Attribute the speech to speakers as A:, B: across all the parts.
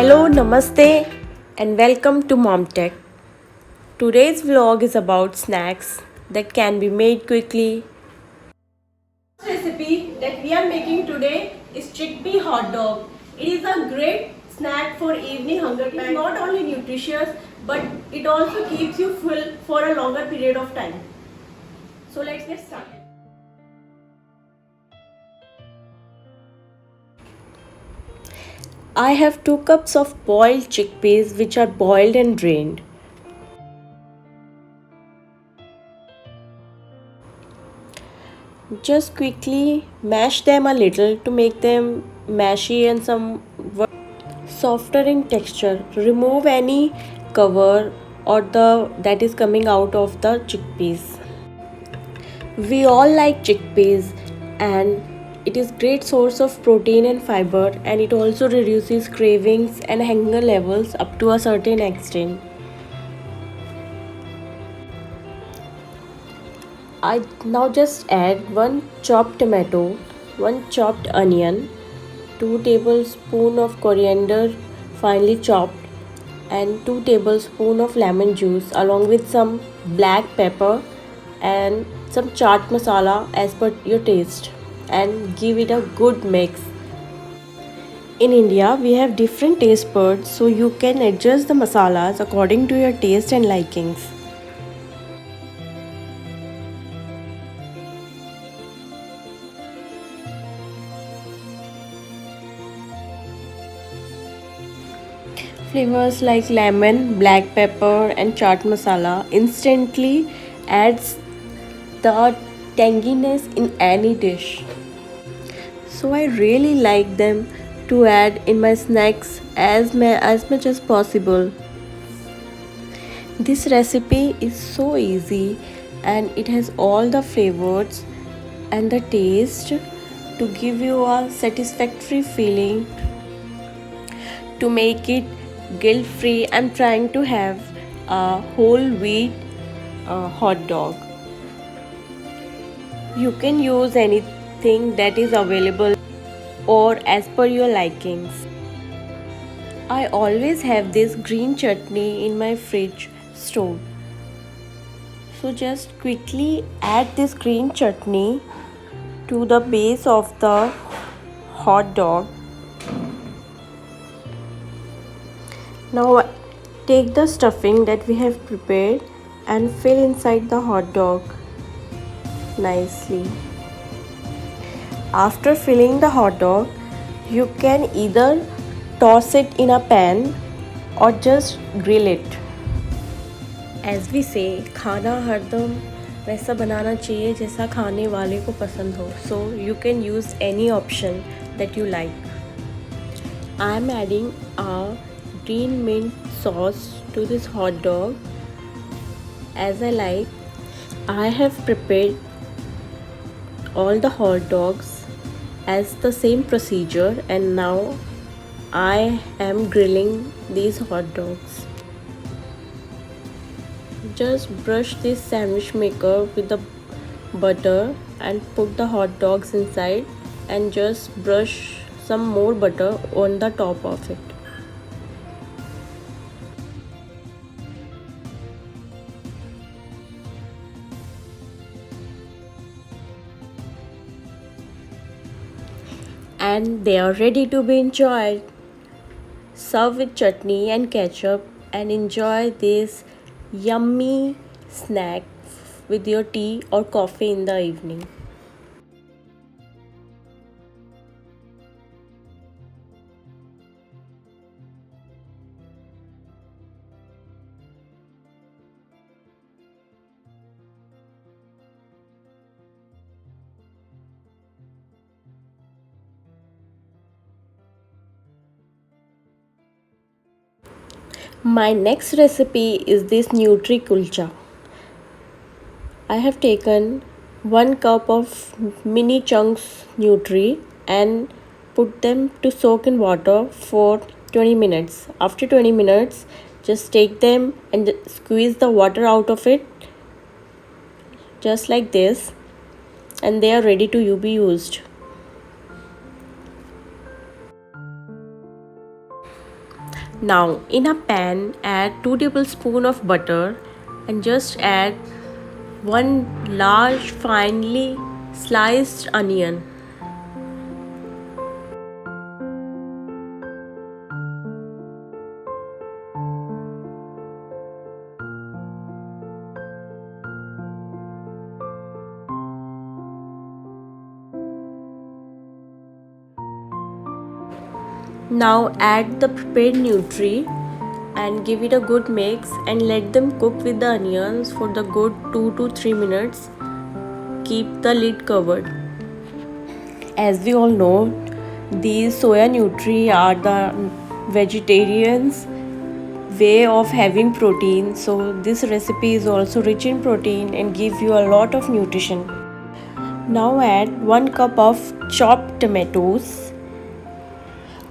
A: Hello, namaste, and welcome to Mom Tech. Today's vlog is about snacks that can be made quickly. The recipe that we are making today is chickpea hot dog. It is a great snack for evening hunger time. It is not only nutritious, but it also keeps you full for a longer period of time. So let's get started. I have 2 cups of boiled chickpeas which are boiled and drained. Just quickly mash them a little to make them mashy and some softer in texture. Remove any cover or the that is coming out of the chickpeas. We all like chickpeas and it is great source of protein and fiber, and it also reduces cravings and hunger levels up to a certain extent. I now just add 1 chopped tomato, 1 chopped onion, 2 tablespoons of coriander finely chopped, and 2 tablespoons of lemon juice along with some black pepper and some chaat masala as per your taste, and give it a good mix. In India, we have different taste buds, so you can adjust the masalas according to your taste and likings. Flavors like lemon, black pepper, and chaat masala instantly adds the tanginess in any dish. So I really like them to add in my snacks as much as possible. This recipe is so easy and it has all the flavors and the taste to give you a satisfactory feeling. To make it guilt free, I'm trying to have a whole wheat hot dog. You can use anything that is available or as per your likings. I always have this green chutney in my fridge stored. So just quickly add this green chutney to the base of the hot dog. Now take the stuffing that we have prepared and fill inside the hot dog nicely. After filling the hot dog, you can either toss it in a pan or just grill it. As we say, खाना हरदम वैसा बनाना चाहिए जैसा खाने वाले को पसंद हो. So you can use any option that you like. I am adding a green mint sauce to this hot dog as I like. I have prepared all the hot dogs as the same procedure, and now I am grilling these hot dogs. Just brush this sandwich maker with the butter and put the hot dogs inside, and just brush some more butter on the top of it. And they are ready to be enjoyed. Serve with chutney and ketchup and enjoy this yummy snack with your tea or coffee in the evening. My next recipe is this Nutri kulcha. I have taken 1 cup of mini chunks Nutri and put them to soak in water for 20 minutes. After 20 minutes, just take them and squeeze the water out of it just like this, and they are ready to be used. Now in a pan add 2 tablespoons of butter and just add one large finely sliced onion. Now add the prepared nutri and give it a good mix and let them cook with the onions for the good 2 to 3 minutes. Keep the lid covered. As we all know, these soya nutri are the vegetarians way of having protein, so this recipe is also rich in protein and give you a lot of nutrition. Now add 1 cup of chopped tomatoes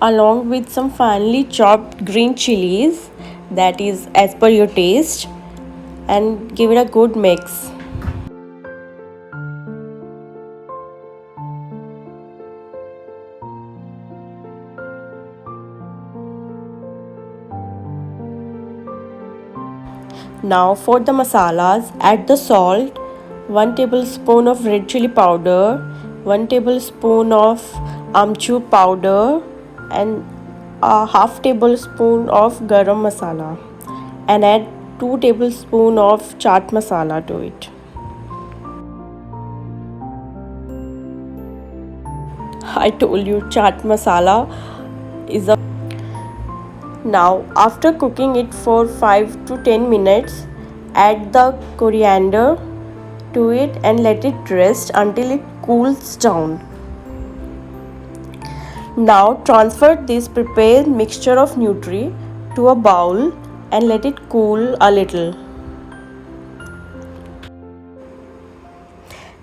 A: along with some finely chopped green chilies, that is as per your taste, and give it a good mix. Now for the masalas, add the salt, 1 tablespoon of red chili powder, 1 tablespoon of amchur powder and a half tablespoon of garam masala, and add 2 tablespoons of chaat masala to it. I told you chaat masala is a. Now after cooking it for 5 to 10 minutes, add the coriander to it and let it rest until it cools down. Now transfer this prepared mixture of nutri to a bowl and let it cool a little.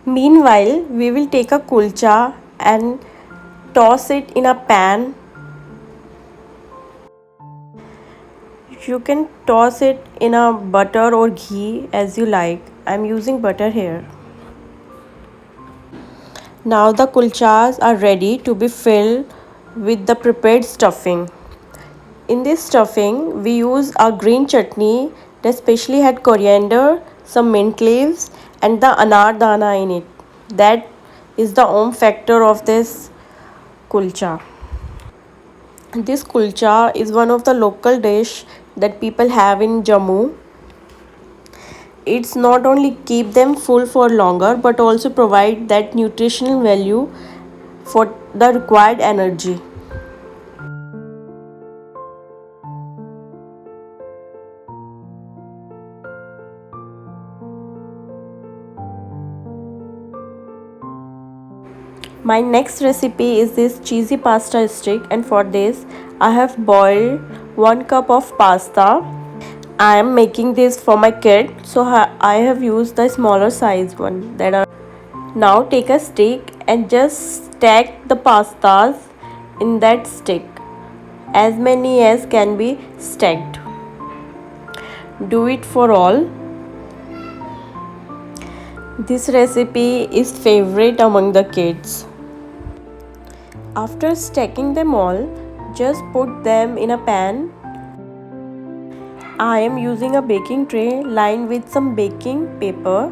A: Meanwhile, we will take a kulcha and toss it in a pan. You can toss it in a butter or ghee as you like. I am using butter here. Now the kulchas are ready to be filled with the prepared stuffing. In this stuffing, we use a green chutney that specially had coriander, some mint leaves and the anar dana in it. That is the factor of this kulcha. This kulcha is one of the local dish that people have in Jammu. It's not only keep them full for longer but also provide that nutritional value for the required energy. My next recipe is this cheesy pasta stick, and for this I have boiled 1 cup of pasta. I am making this for my kid, so I have used the smaller size one that are. Now take a stick and just stack the pastas in that stick, as many as can be stacked. Do it for all. This recipe is favorite among the kids. After stacking them all, just put them in a pan. I am using a baking tray lined with some baking paper.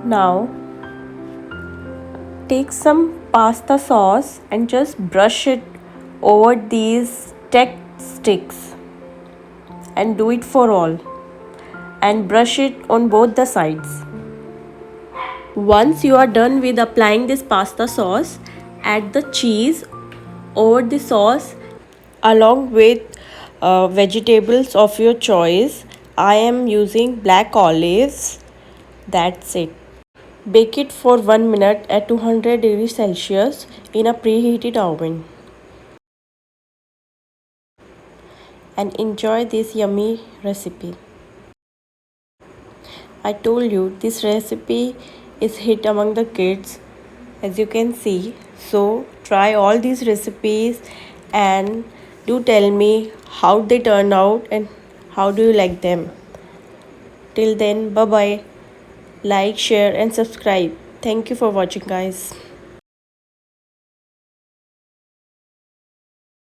A: Now take some pasta sauce and just brush it over these stacked sticks, and do it for all, and brush it on both the sides. Once you are done with applying this pasta sauce, add the cheese over the sauce along with vegetables of your choice. I am using black olives. That's it. Bake it for 1 minute at 200 degrees Celsius in a preheated oven. And enjoy this yummy recipe. I told you this recipe is hit among the kids, as you can see. So try all these recipes and do tell me how they turn out and how do you like them. Till then, bye bye. Like, share and subscribe. Thank you for watching, guys.